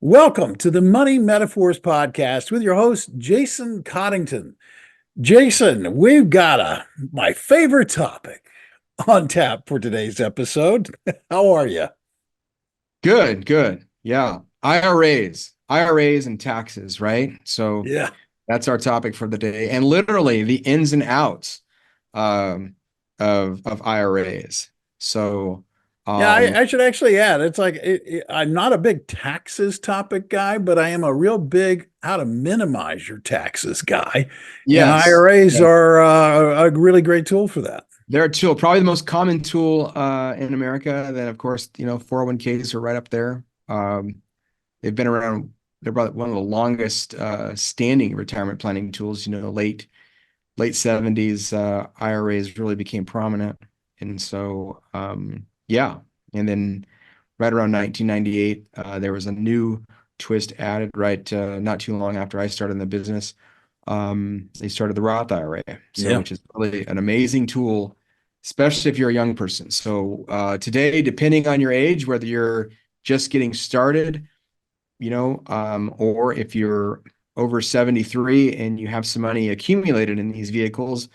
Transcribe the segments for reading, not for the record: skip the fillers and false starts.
Welcome to the Money Metaphors Podcast with your host, Jason Coddington. Jason, we've got my favorite topic on tap for today's episode. How are you? Good, good. Yeah. IRAs and taxes, right? So Yeah. that's our topic for the day. And literally the ins and outs of IRAs. So Yeah, um I should actually add, it's like I'm not a big taxes topic guy, but I am a real big how to minimize your taxes guy. And yes, IRAs yes. are a really great tool for that. They're a tool, probably the most common tool in America. Then of course, 401ks are right up there. They've been around, they're probably one of the longest standing retirement planning tools, late 70s, IRAs really became prominent. And so, yeah. And then right around 1998, there was a new twist added right not too long after I started in the business. They started the Roth IRA, so Yeah. which is really an amazing tool, especially if you're a young person. So today, depending on your age, whether you're just getting started, or if you're over 73 and you have some money accumulated in these vehicles,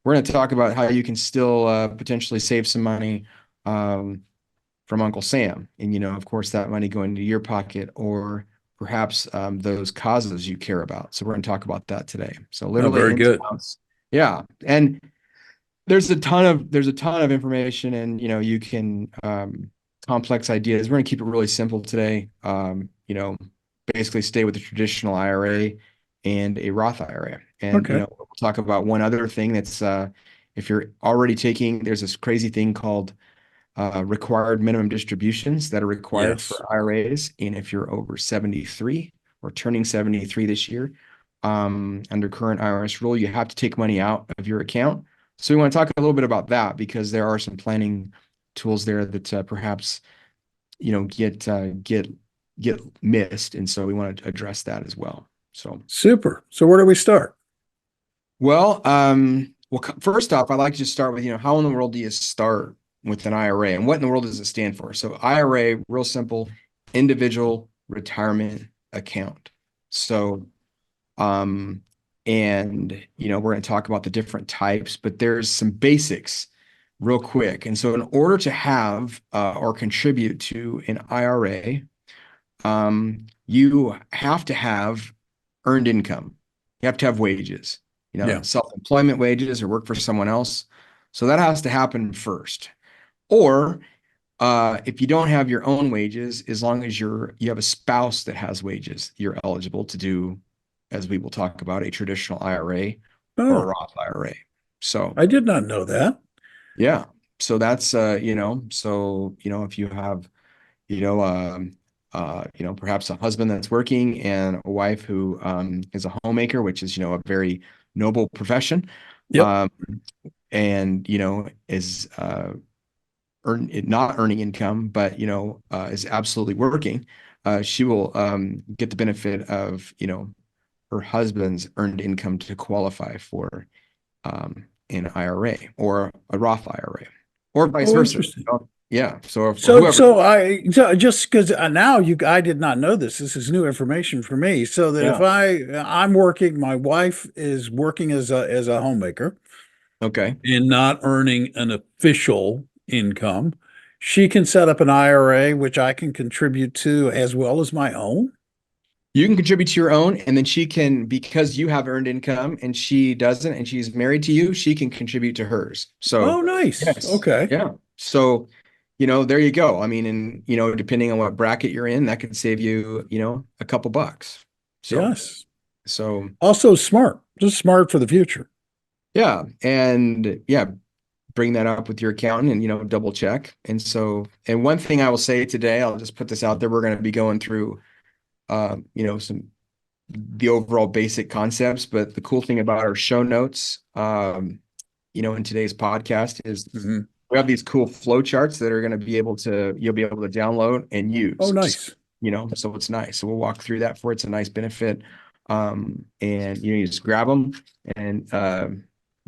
we're going to talk about how you can still potentially save some money from Uncle Sam. And, of course, that money going into your pocket or perhaps those causes you care about. So we're going to talk about that today. So Oh, literally very ins and good. outs. Yeah. And there's a ton of information and, you can complex ideas. We're going to keep it really simple today. Basically stay with the traditional IRA and a Roth IRA. And, Okay. we'll talk about one other thing that's if you're already there's this crazy thing called required minimum distributions that are required Yes. for IRAs. And if you're over 73 or turning 73 this year, under current IRS rule, you have to take money out of your account. So we want to talk a little bit about that because there are some planning tools there that perhaps get missed, and so we want to address that as well. So, Super. So where do we start? first off, I'd like to just start with how in the world do you start with an IRA, and what in the world does it stand for? So, IRA, real simple, individual retirement account. So, and we're going to talk about the different types, but there's some basics real quick. And so, in order to have or contribute to an IRA, you have to have earned income. You have to have wages, Yeah. self-employment wages or work for someone else. So that has to happen first. Or if you don't have your own wages, as long as you have a spouse that has wages, you're eligible to do, as we will talk about, a traditional IRA or a Oh, Roth IRA. So I did not know that. yeah, so that's if you have you know, perhaps a husband that's working and a wife who is a homemaker, which is, a very noble profession, Yep. um, and, is not earning income, but, is absolutely working. She will get the benefit of, her husband's earned income to qualify for an IRA or a Roth IRA or vice Oh, versa. interesting. Yeah. So for So, whoever. so just because now I did not know this. This is new information for me. So that if Yeah. I'm working, my wife is working as a homemaker Okay. and not earning an official income, she can set up an IRA, which I can contribute to as well as my own. You can contribute to your own, and then she can, because you have earned income and she doesn't, and she's married to you, she can contribute to hers. Oh, So, nice. yes. Okay. Yeah. So, there you go. I mean, and, depending on what bracket you're in, that could save you, a couple bucks. So, Yes. so Also smart. Just smart for the future. yeah. And yeah, bring that up with your accountant and, double check. And so, and one thing I will say today, I'll just put this out there. We're going to be going through, the overall basic concepts, but the cool thing about our show notes, in today's podcast is Mhm. we have these cool flow charts that are going to you'll be able to download and Oh, use, nice. so it's nice. So we'll walk through that for it's a nice benefit. And you just grab them and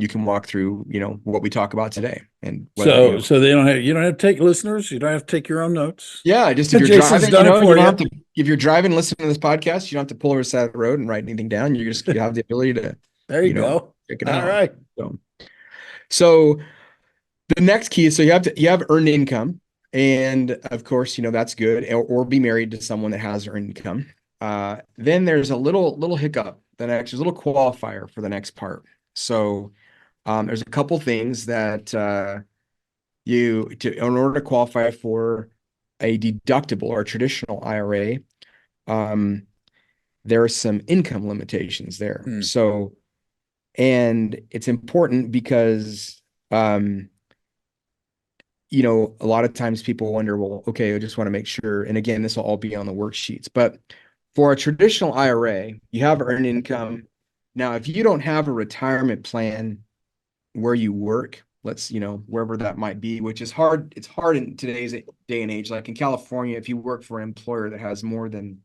you can walk through, what we talk about today and whether, So they don't have, you don't have to take listeners. You don't have to take your own notes. yeah, just if you're Jason's driving, done it you for don't you. have to, if you're driving, listening to this podcast, you don't have to pull over the side of the road and write anything down. You have the ability to, There you go. check it All out. right. So the next key is, so you have earned income, and of course, that's good, or be married to someone that has earned income. Then there's a little hiccup. There's a little qualifier for the next part. So there's a couple things that in order to qualify for a deductible or a traditional IRA, there are some income limitations there. So, and it's important because a lot of times people wonder, well, okay, I just want to make sure. And again, this will all be on the worksheets. But for a traditional IRA, you have earned income. Now, if you don't have a retirement plan where you work, wherever that might be, which is hard. It's hard in today's day and age. Like in California, if you work for an employer that has more than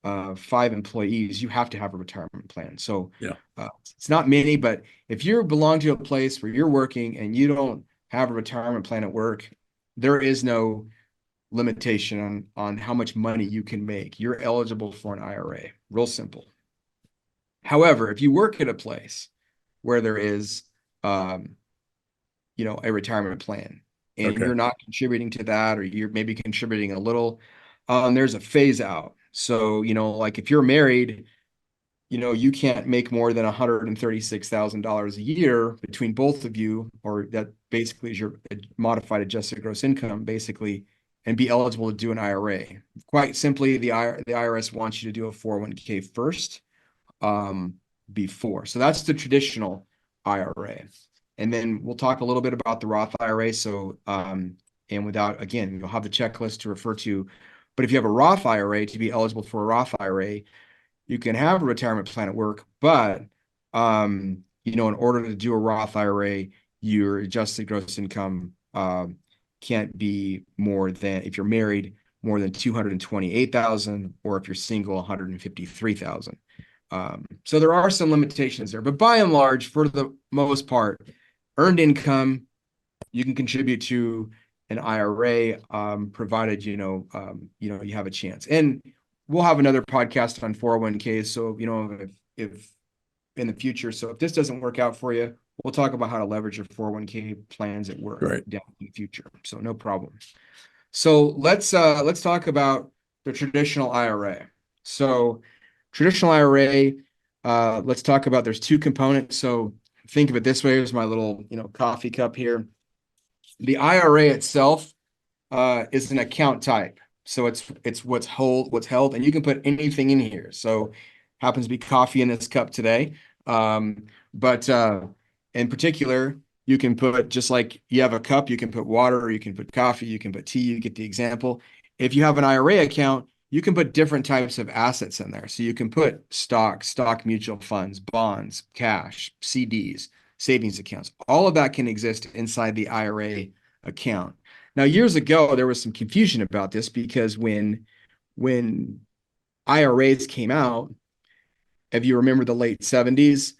5 employees, you have to have a retirement plan. So Yeah. it's not many, but if you belong to a place where you're working and you don't have a retirement plan at work, there is no limitation on how much money you can make. You're eligible for an IRA. Real simple. However, if you work at a place where there is a retirement plan and you're not contributing to that, or you're maybe contributing a little, there's a phase out. So, like if you're married, you can't make more than $136,000 a year between both of you, or that basically is your modified adjusted gross income, basically, and be eligible to do an IRA. Quite simply, the IRS wants you to do a 401k first, before. So that's the traditional IRA. And then we'll talk a little bit about the Roth IRA. So, and without, again, you'll have the checklist to refer to. But if you have a Roth IRA, to be eligible for a Roth IRA, you can have a retirement plan at work, but in order to do a Roth IRA, your adjusted gross income can't be more than, if you're married, more than 228,000, or if you're single, 153,000. So there are some limitations there, but by and large, for the most part, earned income, you can contribute to an IRA, provided you have a chance. And we'll have another podcast on 401ks. So, if in the future, so if this doesn't work out for you, we'll talk about how to leverage your 401k plans at work down in the future. So no problem. So let's talk about the traditional IRA. So traditional IRA, let's talk about, there's 2 components. So think of it this way. Here's my little, coffee cup here. The IRA itself is an account type. So it's what's held, and you can put anything in here. So happens to be coffee in this cup today. But in particular, you can put, just like you have a cup, you can put water, or you can put coffee, you can put tea, you get the example. If you have an IRA account, you can put different types of assets in there. So you can put stock mutual funds, bonds, cash, CDs, savings accounts. All of that can exist inside the IRA account. Now, years ago, there was some confusion about this because when IRAs came out, if you remember the late 70s,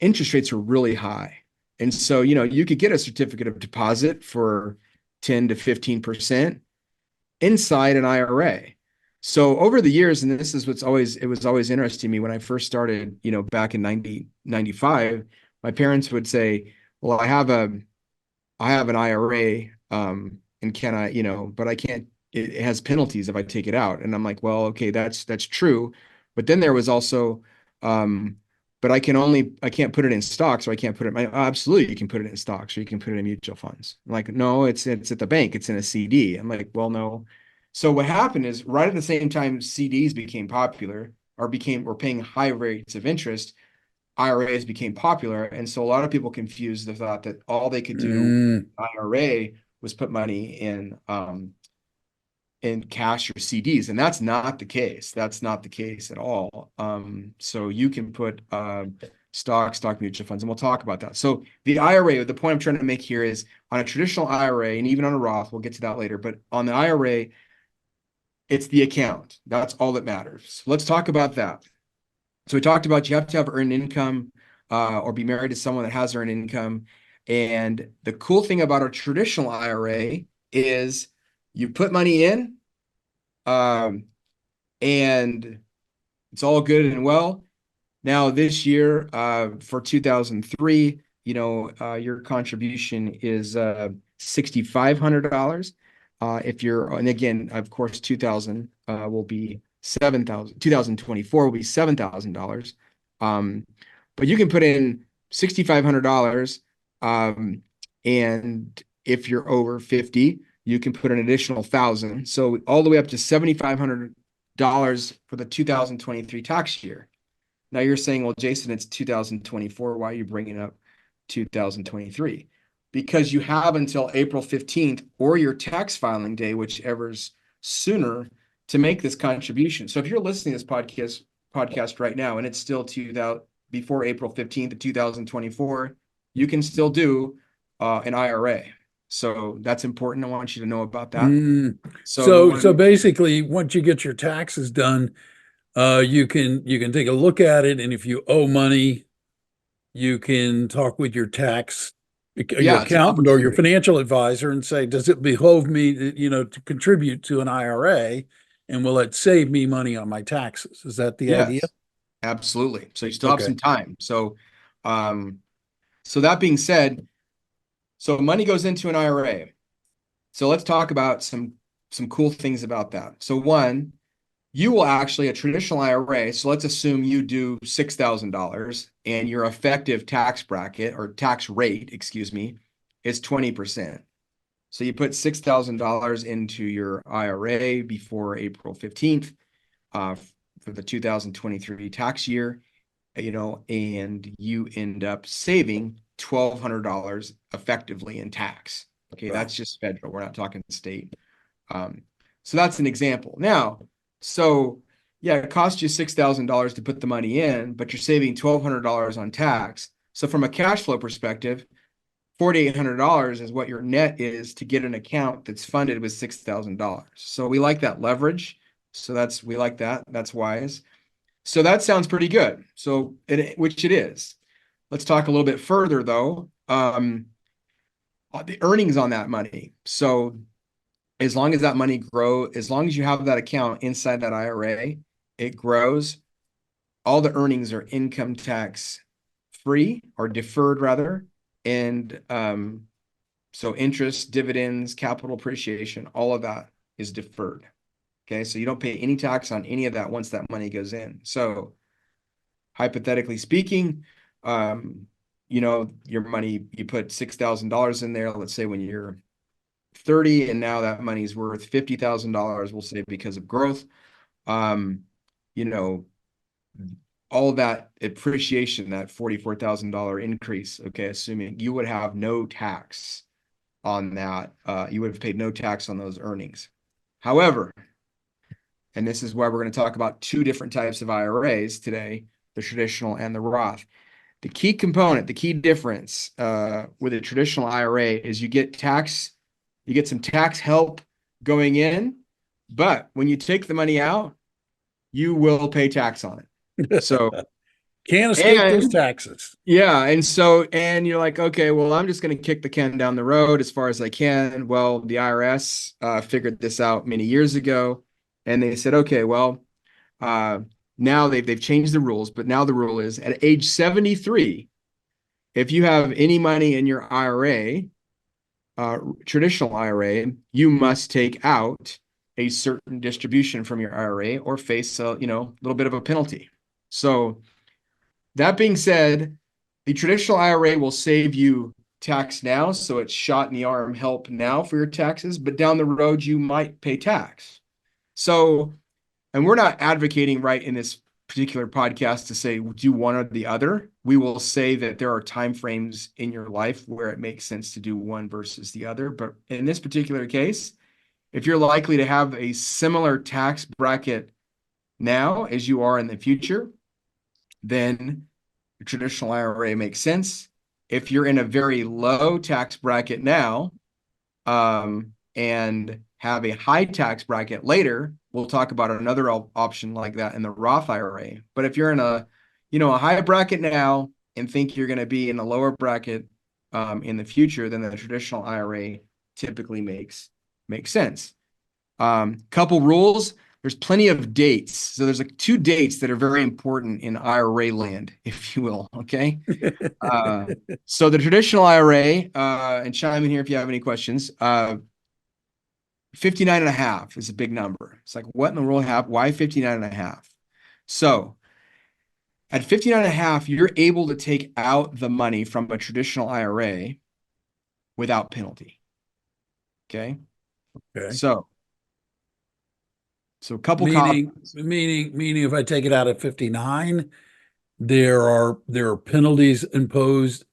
interest rates were really high. And so, you could get a certificate of deposit for 10 to 15% inside an IRA. So over the years, and this is it was always interesting to me when I first started, back in 1995, my parents would say, well, I have an IRA, and can I, but I can't, it has penalties if I take it out. And I'm like, well, okay, that's true. But then there was also, but I can't put it in stocks, so I can't put it, absolutely, you can put it in stocks, or you can put it in mutual funds. I'm like, no, it's at the bank, it's in a CD. I'm like, well, no. So what happened is, right at the same time CDs became popular, or were paying high rates of interest, IRAs became popular. And so a lot of people confused the thought that all they could do IRA was put money in cash or CDs. And that's not the case. That's not the case at all. So you can put stock mutual funds, and we'll talk about that. So the IRA, the point I'm trying to make here is, on a traditional IRA, and even on a Roth, we'll get to that later, but on the IRA, it's the account. That's all that matters. So let's talk about that. So we talked about, you have to have earned income. or be married to someone that has earned income. And the cool thing about a traditional IRA is you put money in, and it's all good and well. Now, this year, for 2003, your contribution is $6,500. And again, of course, 2024 will be $7,000. But you can put in $6,500. And if you're over 50, you can put an additional 1,000. So all the way up to $7,500 for the 2023 tax year. Now you're saying, well, Jason, it's 2024. Why are you bringing up 2023? Because you have until April 15th or your tax filing day, whichever's sooner, to make this contribution. So if you're listening to this podcast right now and it's still before April 15th of 2024, you can still do an IRA. So that's important. I want you to know about that. So basically, once you get your taxes done, you can take a look at it, and if you owe money, you can talk with your your accountant or your financial advisor and say, does it behoove me, to contribute to an IRA, and will it save me money on my taxes? Is that the idea? Absolutely. So you still have some time. So, so that being said, so money goes into an IRA. So let's talk about some cool things about that. So one, you will actually, a traditional IRA, so let's assume you do $6,000 and your effective tax bracket or tax rate, excuse me, is 20%. So you put $6,000 into your IRA before April 15th for the 2023 tax year, and you end up saving $1,200 effectively in tax. Okay, that's just federal. We're not talking state. So that's an example. Now, so yeah, it costs you $6,000 to put the money in, but you're saving $1,200 on tax. So from a cash flow perspective, $4,800 is what your net is to get an account that's funded with $6,000. So we like that leverage. So we like that. That's wise. So that sounds pretty good. So which it is. Let's talk a little bit further though. The earnings on that money. So as long as that money as long as you have that account inside that IRA, it grows. All the earnings are income tax free or deferred rather. And so interest, dividends, capital appreciation, all of that is deferred. Okay, so you don't pay any tax on any of that once that money goes in. So hypothetically speaking, your money, you put $6,000 in there, let's say when you're 30, and now that money's worth $50,000, we'll say, because of growth. All that appreciation, that $44,000 increase, okay, assuming you would have no tax on that, you would have paid no tax on those earnings. However, and this is why we're going to talk about two different types of IRAs today, the traditional and the Roth. The key component, the key difference with a traditional IRA is you get some tax help going in, but when you take the money out, you will pay tax on it. So can't escape those taxes. Yeah. And you're like, okay, well, I'm just going to kick the can down the road as far as I can. Well, the IRS figured this out many years ago, and they said, okay, well, now they've changed the rules, but now the rule is at age 73, if you have any money in your IRA, traditional IRA, you must take out a certain distribution from your IRA or face a little bit of a penalty. So that being said, the traditional IRA will save you tax now, so it's shot in the arm help now for your taxes, but down the road you might pay tax. So, and we're not advocating right in this particular podcast to say do one or the other. We will say that there are time frames in your life where it makes sense to do one versus the other. But in this particular case, if you're likely to have a similar tax bracket now as you are in the future, then the traditional IRA makes sense. If you're in a very low tax bracket now, and have a high tax bracket later, we'll talk about another option like that in the Roth IRA. But if you're in a high bracket now and think you're going to be in a lower bracket in the future, then the traditional IRA typically makes sense. Couple rules. There's plenty of dates. So there's like 2 dates that are very important in IRA land, if you will. Okay. So the traditional IRA, and chime in here if you have any questions. 59 and a half is a big number. It's like, what in the world happened? Why 59 and a half? So at 59 and a half, you're able to take out the money from a traditional IRA without penalty. Okay. Okay. So a couple Meaning, comments. meaning, if I take it out at 59, there are penalties imposed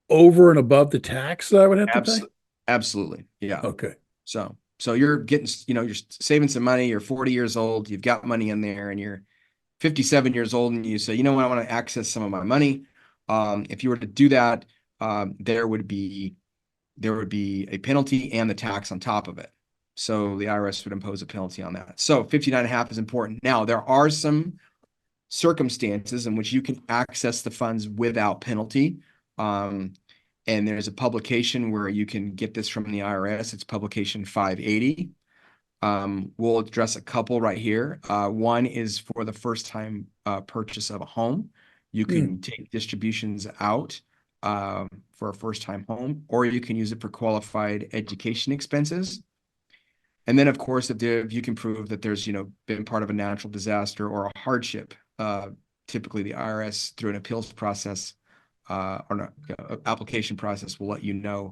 over and above the tax that I would have to pay? Absolutely. Yeah. Okay. So you're getting, you're saving some money. You're 40 years old. You've got money in there, and you're 57 years old, and you say, you know what, I want to access some of my money. If you were to do that, there would be a penalty and the tax on top of it. So the IRS would impose a penalty on that. So 59 and a half is important. Now, there are some circumstances in which you can access the funds without penalty. And there's a publication where you can get this from the IRS. It's publication 580. We'll address a couple right here. One is for the first time purchase of a home. You can take distributions out for a first time home, or you can use it for qualified education expenses. And then, of course, if you can prove that there's, been part of a natural disaster or a hardship, typically the IRS through an appeals process or an application process will let you know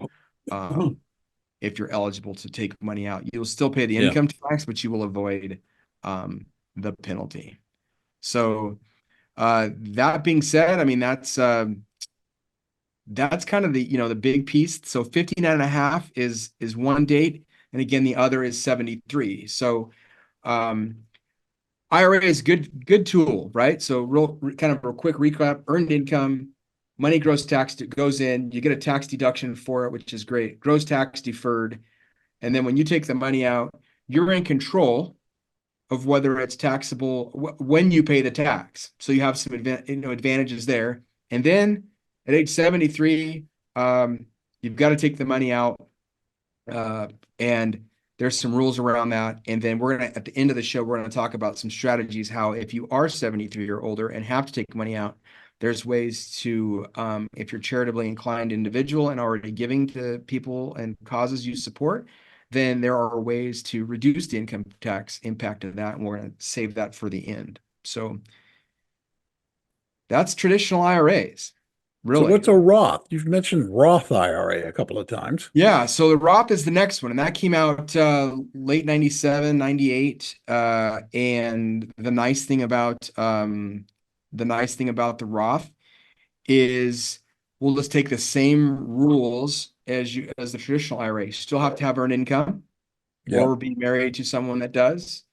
if you're eligible to take money out. You'll still pay the Yeah. income tax, but you will avoid the penalty. So that being said, I mean, that's kind of the big piece. So 59 and a half is one date. And again, the other is 73. So IRA is good tool, right? So real quick recap: earned income, money gross tax goes in, you get a tax deduction for it, which is great. Gross tax deferred. And then when you take the money out, you're in control of whether it's taxable when you pay the tax. So you have some advantages there. And then at age 73, you've got to take the money out. And there's some rules around that. And then at the end of the show, we're going to talk about some strategies, how if you are 73 or older and have to take money out, there's ways to, if you're charitably inclined individual and already giving to people and causes you support, then there are ways to reduce the income tax impact of that. And we're going to save that for the end. So that's traditional IRAs. Really. So what's a Roth? You've mentioned Roth IRA a couple of times. Yeah, so the Roth is the next one, and that came out late 97, 98. And the nice thing about the Roth is we'll just take the same rules as the traditional IRA. You still have to have earned income or be married to someone that does.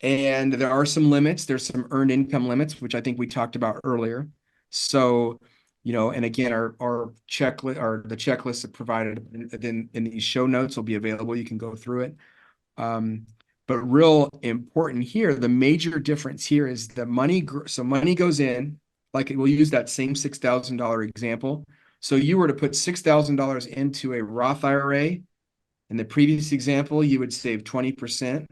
And there are some limits. There's some earned income limits, which I think we talked about earlier. So, and again, our checklist, or the checklist that provided in these show notes will be available. You can go through it. But real important here, the major difference here is the money. So money goes in, like we'll use that same $6,000 example. So you were to put $6,000 into a Roth IRA. In the previous example, you would save 20%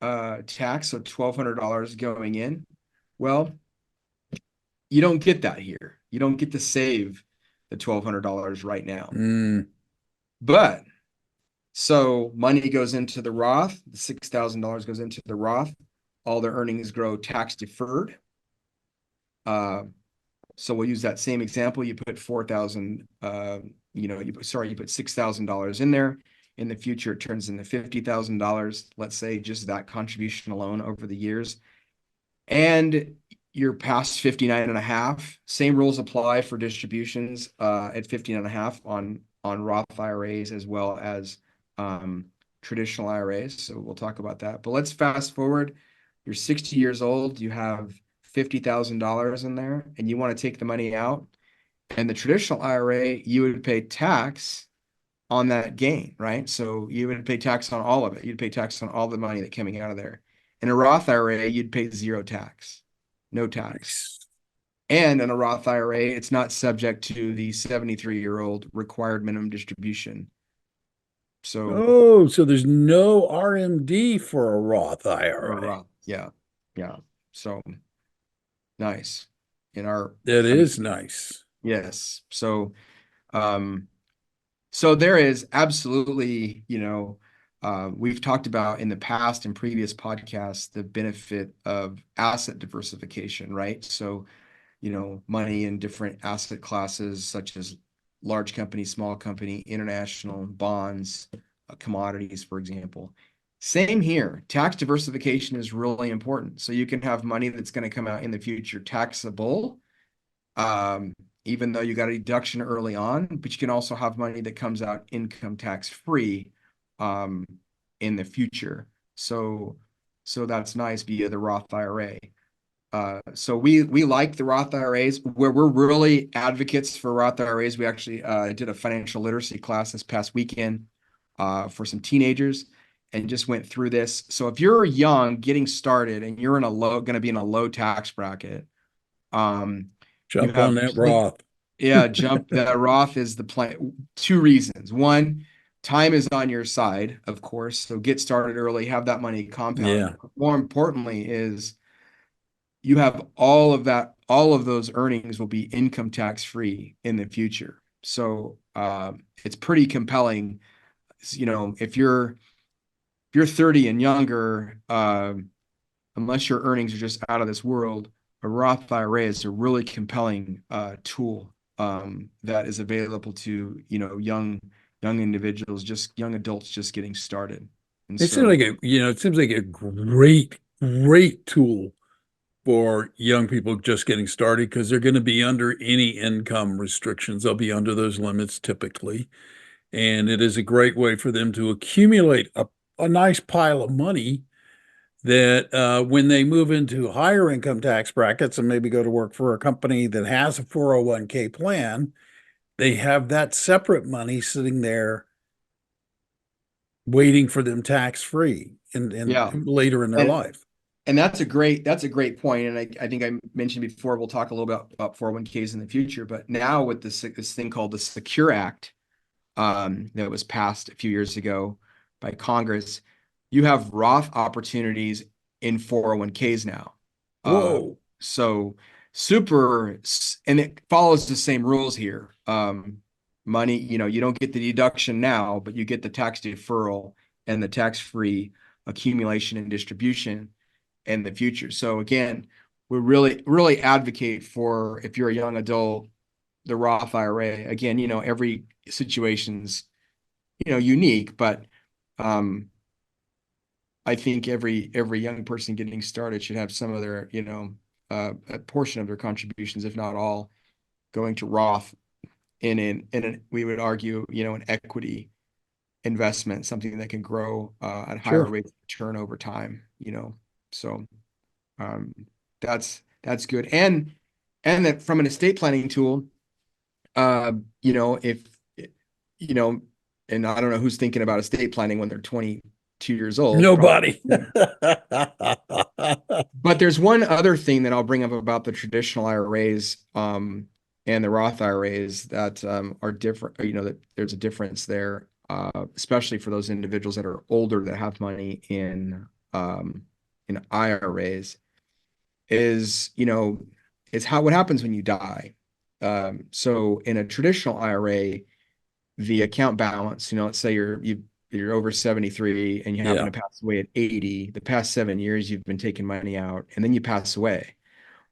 tax, so $1,200 going in. Well, you don't get that here. You don't get to save the $1,200 right now. But so money goes into the Roth, the $6,000 goes into the Roth, all their earnings grow tax deferred. So we'll use that same example. You put you put $6,000 in there. In the future, it turns into $50,000, let's say, just that contribution alone over the years. And you're past 59 and a half. Same rules apply for distributions at 59 and a half on Roth IRAs as well as traditional IRAs. So we'll talk about that. But let's fast forward. You're 60 years old. You have $50,000 in there, and you want to take the money out. And the traditional IRA, you would pay tax on that gain, right? So you would pay tax on all of it. You'd pay tax on all the money that coming out of there. In a Roth IRA, you'd pay zero tax, no tax. And in a Roth IRA, it's not subject to the 73-year-old required minimum distribution. So Oh, so there's no RMD for a Roth for a IRA. Roth, yeah, yeah. So nice. In our, That I mean, is nice. yes. Um, so there is absolutely, we've talked about in the past in previous podcasts the benefit of asset diversification, right? So, money in different asset classes such as large company, small company, international bonds, commodities, for example. Same here. Tax diversification is really important. So you can have money that's going to come out in the future taxable, um, even though you got a deduction early on, but you can also have money that comes out income tax free um, in the future. So that's nice via the Roth IRA. So we like the Roth IRAs. Where we're really advocates for Roth IRAs. We actually did a financial literacy class this past weekend for some teenagers and just went through this. So if you're young, getting started, and you're going to be in a low tax bracket, um, you Jump on have that Roth. yeah, jump. That Roth is the plan. Two reasons. One, time is on your side, of course. So get started early, have that money compound. Yeah. More importantly is you have all of that, all of those earnings will be income tax free in the future. So it's pretty compelling. If you're 30 and younger, unless your earnings are just out of this world, a Roth IRA is a really compelling tool that is available to young individuals, just young adults just getting started. And It seems so, like it seems like a great tool for young people just getting started because they're going to be under any income restrictions. They'll be under those limits typically. And it is a great way for them to accumulate a nice pile of money that when they move into higher income tax brackets and maybe go to work for a company that has a 401k plan, they have that separate money sitting there waiting for them tax free in yeah, later in their and life. and that's a great point. And I think I mentioned before, we'll talk a little bit about 401ks in the future. But now with this thing called the Secure Act, that was passed a few years ago by Congress, you have Roth opportunities in 401ks now. Uh, Whoa. so super, and it follows the same rules here. Money, you don't get the deduction now, but you get the tax deferral and the tax-free accumulation and distribution in the future. So again, we really, really advocate for, if you're a young adult, the Roth IRA. Again, every situation's, unique, but I think every young person getting started should have some of their, a portion of their contributions, if not all, going to Roth we would argue, an equity investment, something that can grow at higher Sure. rates of return over time, So um, that's good. And that from an estate planning tool, if you know, and I don't know who's thinking about estate planning when they're 22 years old, probably. Nobody. But there's one other thing that I'll bring up about the traditional IRAs and the Roth IRAs that are different, that there's a difference there, especially for those individuals that are older that have money in IRAs, is what happens when you die. So in a traditional IRA, the account balance, let's say you're over 73 and you happen Yeah. to pass away at 80, the past 7 years you've been taking money out and then you pass away.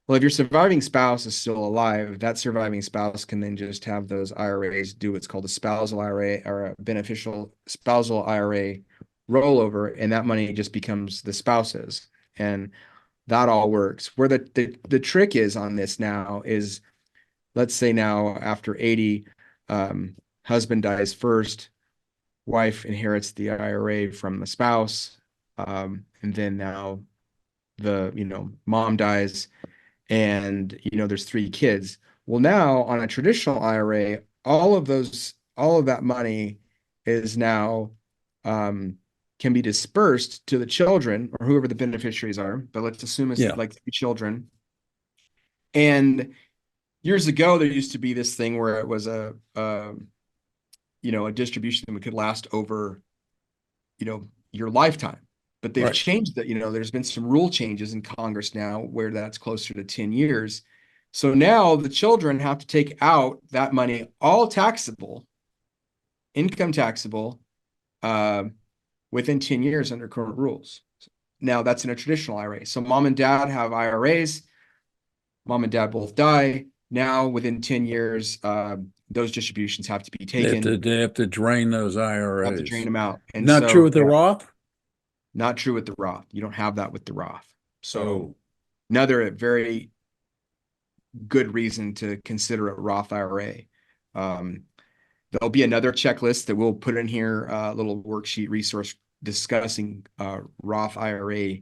Well, if your surviving spouse is still alive, that surviving spouse can then just have those IRAs do what's called a spousal IRA or a beneficial spousal IRA rollover, and that money just becomes the spouse's. And that all works. Where the trick is on this now is, let's say now after 80, husband dies first, wife inherits the IRA from the spouse, and then now mom dies, and there's three kids. Well, now on a traditional IRA, all of that money is now can be dispersed to the children or whoever the beneficiaries are, but let's assume it's Yeah. like three children. And years ago, there used to be this thing where it was a distribution that could last over, your lifetime. But they've Right. changed that. There's been some rule changes in Congress now where that's closer to 10 years. So now the children have to take out that money, all taxable, income taxable, uh, within 10 years under current rules. Now that's in a traditional IRA. So mom and dad have IRAs. Mom and dad both die. Now within 10 years, those distributions have to be taken. They have to drain those Have to drain IRAs. them out. And Not true so, with the yeah, Roth? not true with the Roth. You don't have that with the Roth. So Oh, another very good reason to consider a Roth IRA. There'll be another checklist that we'll put in here, a little worksheet resource discussing Roth IRA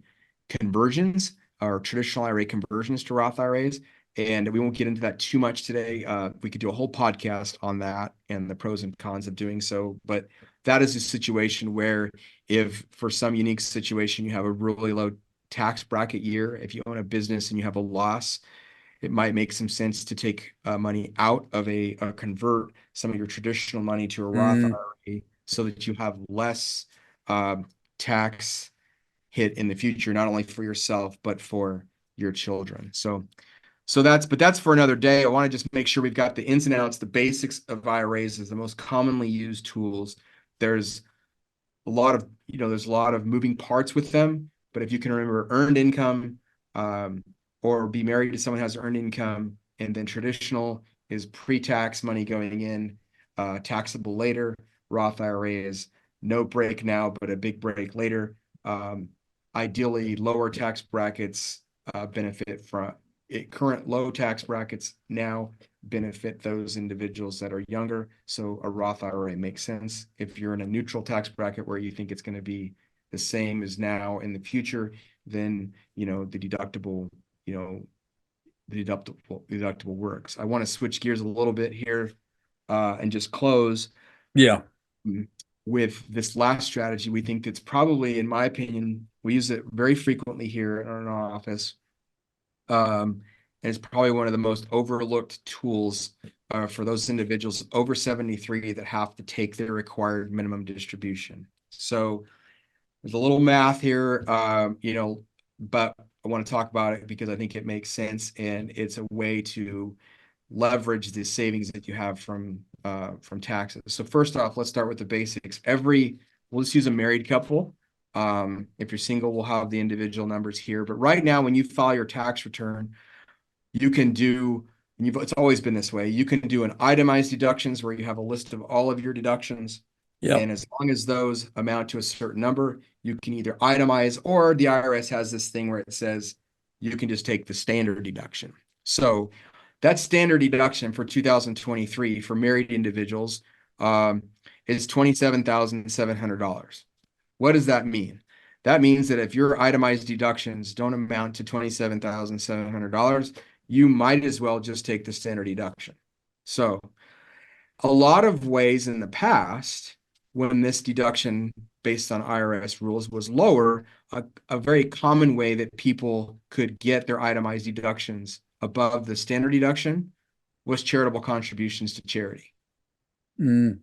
conversions or traditional IRA conversions to Roth IRAs. And we won't get into that too much today. We could do a whole podcast on that and the pros and cons of doing so. But that is a situation where if for some unique situation, you have a really low tax bracket year, if you own a business and you have a loss, it might make some sense to take money out of convert some of your traditional money to a Roth mm, IRA so that you have less tax hit in the future, not only for yourself, but for your children. So that's for another day. I want to just make sure we've got the ins and outs, the basics of IRAs as the most commonly used tools. There's there's a lot of moving parts with them, but if you can remember earned income, or be married to someone who has earned income, and then traditional is pre-tax money going in, taxable later. Roth IRA is no break now, but a big break later. Ideally, lower tax brackets benefit from it. Current low tax brackets now benefit those individuals that are younger. So a Roth IRA makes sense. If you're in a neutral tax bracket where you think it's going to be the same as now in the future, then the deductible works. I want to switch gears a little bit here and just close yeah. with this last strategy. We think that's probably, in my opinion, we use it very frequently here in our office. And it's probably one of the most overlooked tools for those individuals over 73 that have to take their required minimum distribution. So there's a little math here, but I want to talk about it because I think it makes sense and it's a way to leverage the savings that you have from taxes. So first off, let's start with the basics. We'll just use a married couple. If you're single, we'll have the individual numbers here. But right now, when you file your tax return, you can do, and it's always been this way, you can do an itemized deductions where you have a list of all of your deductions. Yep. And as long as those amount to a certain number, you can either itemize, or the IRS has this thing where it says you can just take the standard deduction. So that standard deduction for 2023 for married individuals is $27,700. What does that mean? That means that if your itemized deductions don't amount to $27,700, you might as well just take the standard deduction. So a lot of ways in the past, when this deduction based on IRS rules was lower, a very common way that people could get their itemized deductions above the standard deduction was charitable contributions to charity. Mm,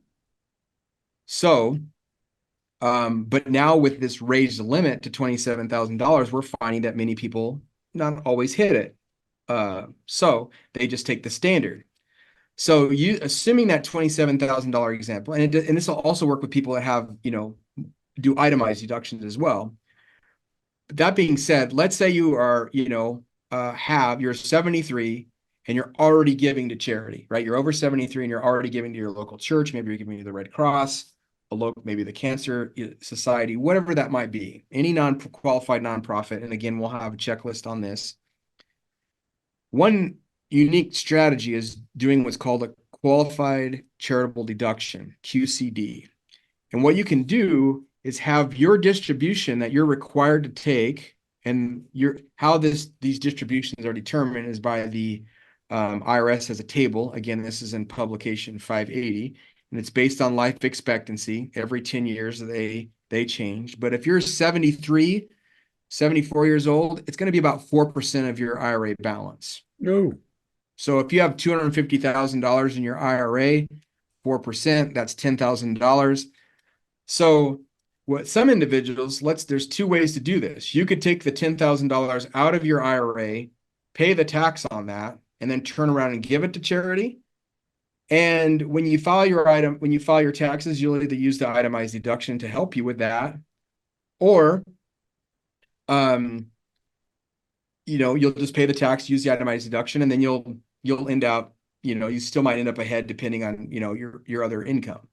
So, but now with this raised limit to $27,000, we're finding that many people not always hit it. So they just take the standard. So you assuming that $27,000 example, and this will also work with people that have, do itemized deductions as well. But that being said, let's say you are, you're 73 and you're already giving to charity, right? You're over 73 and you're already giving to your local church. Maybe you're giving to the Red Cross, maybe the Cancer Society, whatever that might be, any non-qualified nonprofit. And again, we'll have a checklist on this. One unique strategy is doing what's called a qualified charitable deduction, QCD. And what you can do is have your distribution that you're required to take, and how these distributions are determined is by the IRS has a table. Again, this is in publication 580, and it's based on life expectancy. Every 10 years they change. But if you're 73, 74 years old, it's going to be about 4% of your IRA balance. no. So if you have $250,000 in your IRA, 4%, that's $10,000. So what some individuals, there's two ways to do this. You could take the $10,000 out of your IRA, pay the tax on that, and then turn around and give it to charity. And when you file your taxes, you'll either use the itemized deduction to help you with that, or you'll just pay the tax, use the itemized deduction, and then you'll end up, you still might end up ahead depending on, your other income.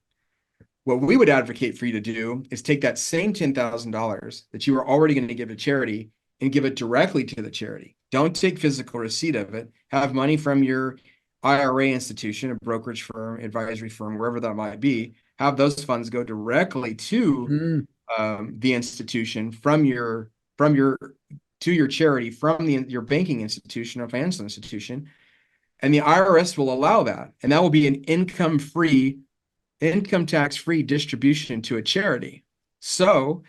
What we would advocate for you to do is take that same $10,000 that you were already going to give to charity and give it directly to the charity. Don't take physical receipt of it. Have money from your IRA institution, a brokerage firm, advisory firm, wherever that might be. Have those funds go directly to the institution to your charity from your banking institution or financial institution, and the IRS will allow that, and that will be an income tax-free distribution to a charity. So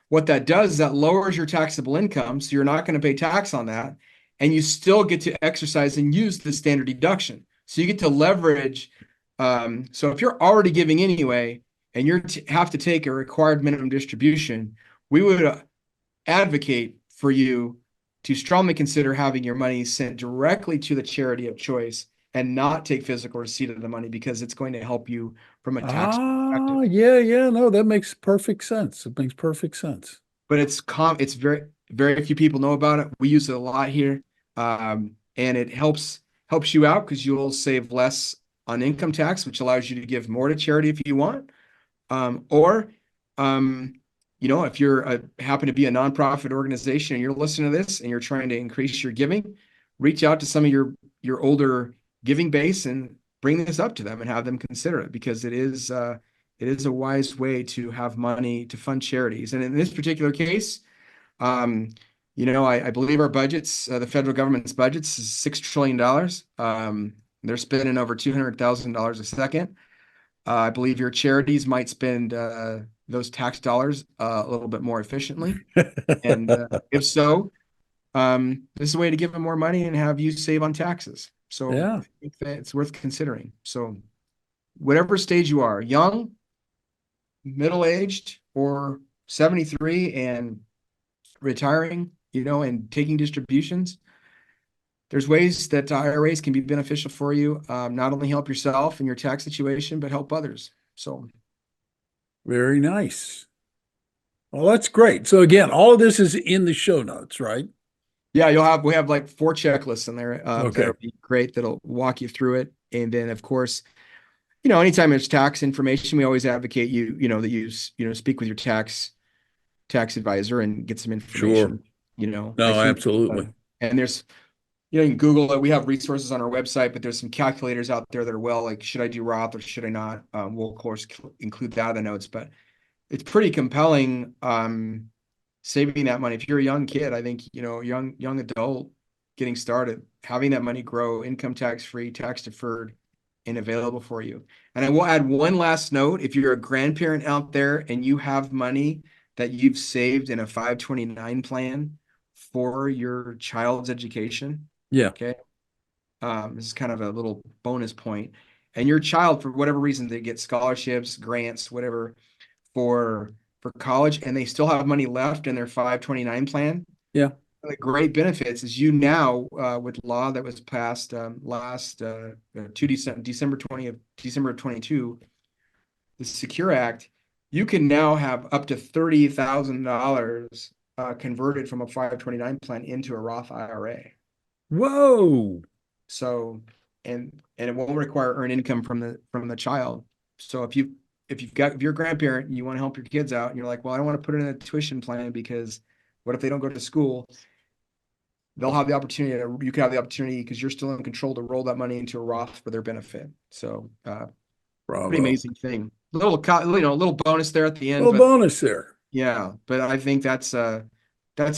what that does is that lowers your taxable income, so you're not going to pay tax on that, and you still get to exercise and use the standard deduction. So you get to leverage. So if you're already giving anyway, and you have to take a required minimum distribution, we would advocate for you to strongly consider having your money sent directly to the charity of choice and not take physical receipt of the money, because it's going to help you from a tax perspective. Yeah. No, that makes perfect sense. It makes perfect sense. But it's very, very few people know about it. We use it a lot here. And it helps you out because you'll save less on income tax, which allows you to give more to charity if you want. Or if you're happen to be a nonprofit organization and you're listening to this and you're trying to increase your giving, reach out to some of your older giving base and bring this up to them and have them consider it, because it is a wise way to have money to fund charities. And in this particular case, I believe our budgets, the federal government's budgets, is $6 trillion. They're spending over $200,000 a second. I believe your charities might spend those tax dollars a little bit more efficiently. And if so, this is a way to give them more money and have you save on taxes. So Yeah. I think that it's worth considering. So whatever stage you are, young, middle-aged, or 73 and retiring, and taking distributions, there's ways that IRAs can be beneficial for you. Not only help yourself in your tax situation, but help others. So Very nice. Well, that's great. So again, all of this is in the show notes, right? yeah, we have like 4 checklists in there Okay. that'll be great. That'll walk you through it. And then of course, anytime there's tax information, we always advocate that you speak with your tax advisor and get some Sure. information. I No, think, absolutely. and there's, you can Google it. We have resources on our website, but there's some calculators out there that are like, should I do Roth or should I not? We'll of course include that in the notes, but it's pretty compelling. Saving that money. If you're a young kid, I think, young adult getting started, having that money grow, income tax free, tax deferred, and available for you. And I will add one last note. If you're a grandparent out there and you have money that you've saved in a 529 plan for your child's education, Yeah. okay, this is kind of a little bonus point. And your child, for whatever reason, they get scholarships, grants, whatever, for college, and they still have money left in their 529 plan. Yeah. One of the great benefits is you now, with law that was passed last December of 22, the Secure Act, you can now have up to $30,000 converted from a 529 plan into a Roth IRA. Whoa. So, and it won't require earned income from the child. So if you're a grandparent and you want to help your kids out and you're like, well, I don't want to put it in a tuition plan because what if they don't go to school? You could have the opportunity, because you're still in control, to roll that money into a Roth for their benefit. So, pretty Bravo. amazing thing. Little bonus there at the end, Little but bonus there. yeah, but I think that's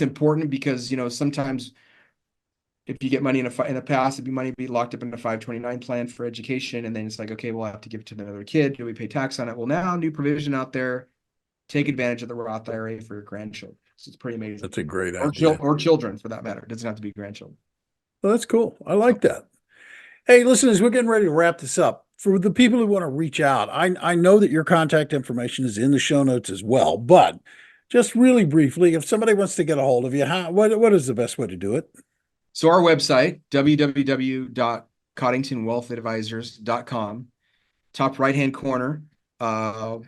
important because, sometimes if you get money in the past, it'd be money be locked up in a 529 plan for education. And then it's like, okay, we'll have to give it to another kid. Do we pay tax on it? Well, now new provision out there, take advantage of the Roth IRA for your grandchildren. So it's pretty amazing. That's a great Or idea. children for that matter. It doesn't have to be grandchildren. Well, that's cool. I like that. Hey, listeners, we're getting ready to wrap this up. For the people who want to reach out, I know that your contact information is in the show notes as well, but just really briefly, if somebody wants to get a hold of you, what is the best way to do it? So our website, www.coddingtonwealthadvisors.com, top right-hand corner,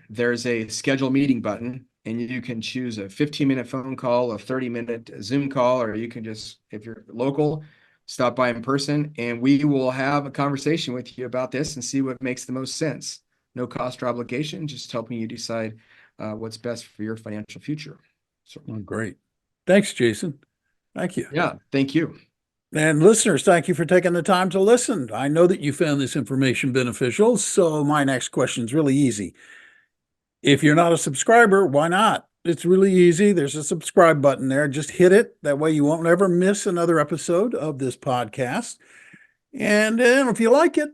there's a schedule meeting button, and you can choose a 15-minute phone call, a 30-minute Zoom call, or you can just, if you're local, stop by in person, and we will have a conversation with you about this and see what makes the most sense. No cost or obligation, just helping you decide what's best for your financial future. So, Oh, great. Thanks, Jason. Thank you. yeah, thank you. And listeners, thank you for taking the time to listen. I know that you found this information beneficial, so my next question is really easy. If you're not a subscriber, why not? It's really easy. There's a subscribe button there. Just hit it. That way you won't ever miss another episode of this podcast. And if you like it,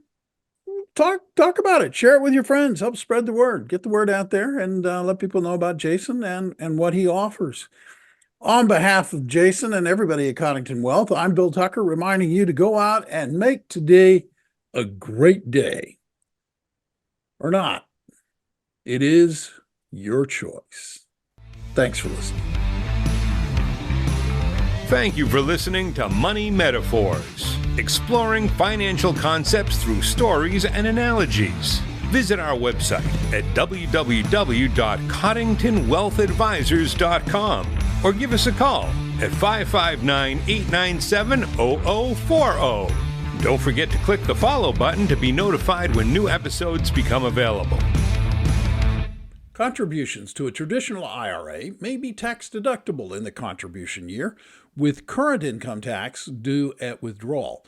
talk about it. Share it with your friends. Help spread the word. Get the word out there and let people know about Jason and what he offers. On behalf of Jason and everybody at Coddington Wealth, I'm Bill Tucker, reminding you to go out and make today a great day. Or not. It is your choice. Thanks for listening. Thank you for listening to Money Metaphors, exploring financial concepts through stories and analogies. Visit our website at www.coddingtonwealthadvisors.com or give us a call at 559-897-0040. Don't forget to click the follow button to be notified when new episodes become available. Contributions to a traditional IRA may be tax deductible in the contribution year, with current income tax due at withdrawal.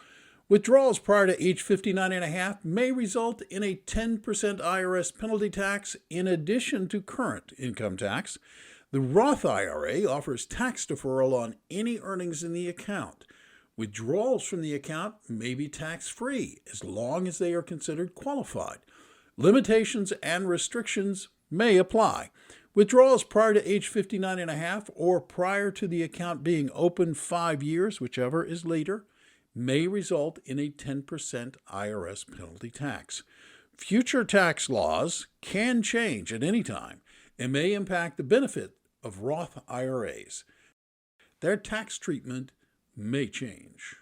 Withdrawals prior to age 59 and a half may result in a 10% IRS penalty tax in addition to current income tax. The Roth IRA offers tax deferral on any earnings in the account. Withdrawals from the account may be tax-free as long as they are considered qualified. Limitations and restrictions may apply. Withdrawals prior to age 59 and a half or prior to the account being open 5 years, whichever is later, may result in a 10% IRS penalty tax. Future tax laws can change at any time and may impact the benefit of Roth IRAs. Their tax treatment may change.